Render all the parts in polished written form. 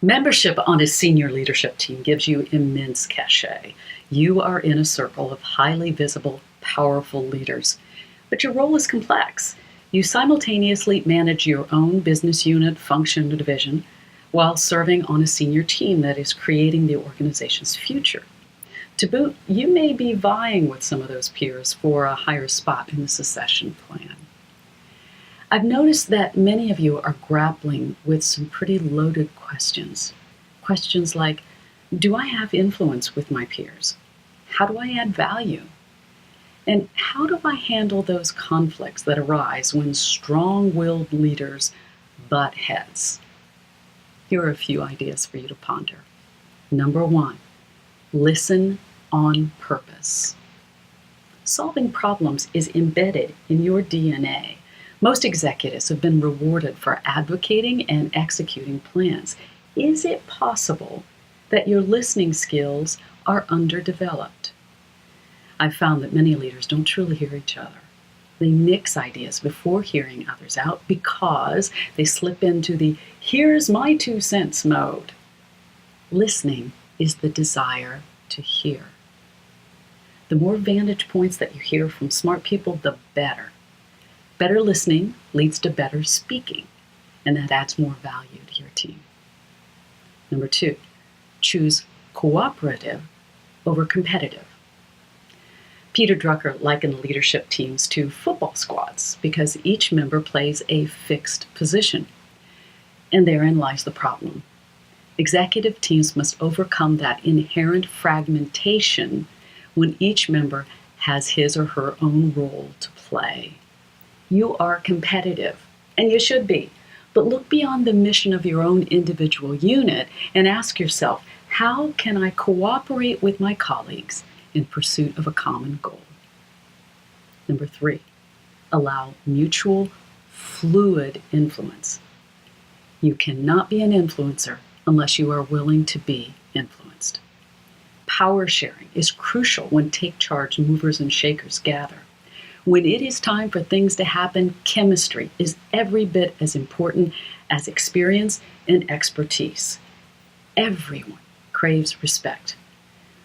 Membership on a senior leadership team gives you immense cachet. You are in a circle of highly visible, powerful leaders. But your role is complex. You simultaneously manage your own business unit, function, or division while serving on a senior team that is creating the organization's future. To boot, you may be vying with some of those peers for a higher spot in the succession plan. I've noticed that many of you are grappling with some pretty loaded questions. Questions like, do I have influence with my peers? How do I add value? And how do I handle those conflicts that arise when strong-willed leaders butt heads? Here are a few ideas for you to ponder. Number one, listen on purpose. Solving problems is embedded in your DNA. Most executives have been rewarded for advocating and executing plans. Is it possible that your listening skills are underdeveloped? I've found that many leaders don't truly hear each other. They nix ideas before hearing others out because they slip into the here's my 2 cents mode. Listening is the desire to hear. The more vantage points that you hear from smart people, the better. Better listening leads to better speaking, and that adds more value to your team. Number two, choose cooperative over competitive. Peter Drucker likened leadership teams to football squads because each member plays a fixed position. And therein lies the problem. Executive teams must overcome that inherent fragmentation when each member has his or her own role to play. You are competitive, and you should be, but look beyond the mission of your own individual unit and ask yourself, how can I cooperate with my colleagues in pursuit of a common goal? Number three, allow mutual, fluid influence. You cannot be an influencer unless you are willing to be influenced. Power sharing is crucial when take-charge movers and shakers gather. When it is time for things to happen, chemistry is every bit as important as experience and expertise. Everyone craves respect,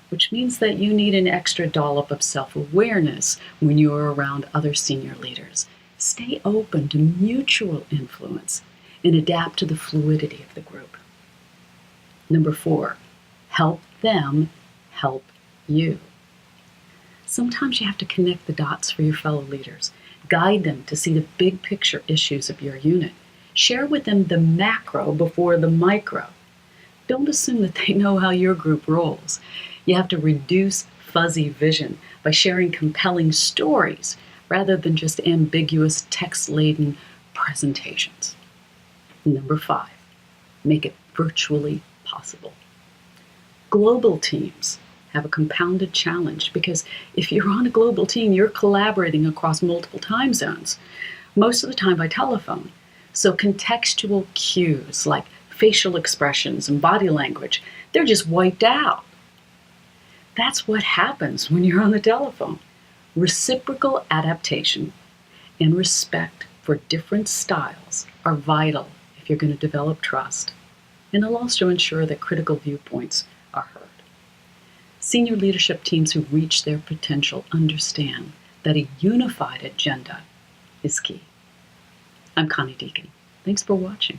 which means that you need an extra dollop of self-awareness when you are around other senior leaders. Stay open to mutual influence and adapt to the fluidity of the group. Number four, help them help you. Sometimes you have to connect the dots for your fellow leaders. Guide them to see the big picture issues of your unit. Share with them the macro before the micro. Don't assume that they know how your group rolls. You have to reduce fuzzy vision by sharing compelling stories rather than just ambiguous text-laden presentations. Number five, make it virtually possible. Global teams have a compounded challenge because if you're on a global team, you're collaborating across multiple time zones, most of the time by telephone. So contextual cues like facial expressions and body language, they're just wiped out. That's what happens when you're on the telephone. Reciprocal adaptation and respect for different styles are vital if you're going to develop trust, and it'll also ensure that critical viewpoints are heard. Senior leadership teams who reach their potential understand that a unified agenda is key. I'm Connie Deacon. Thanks for watching.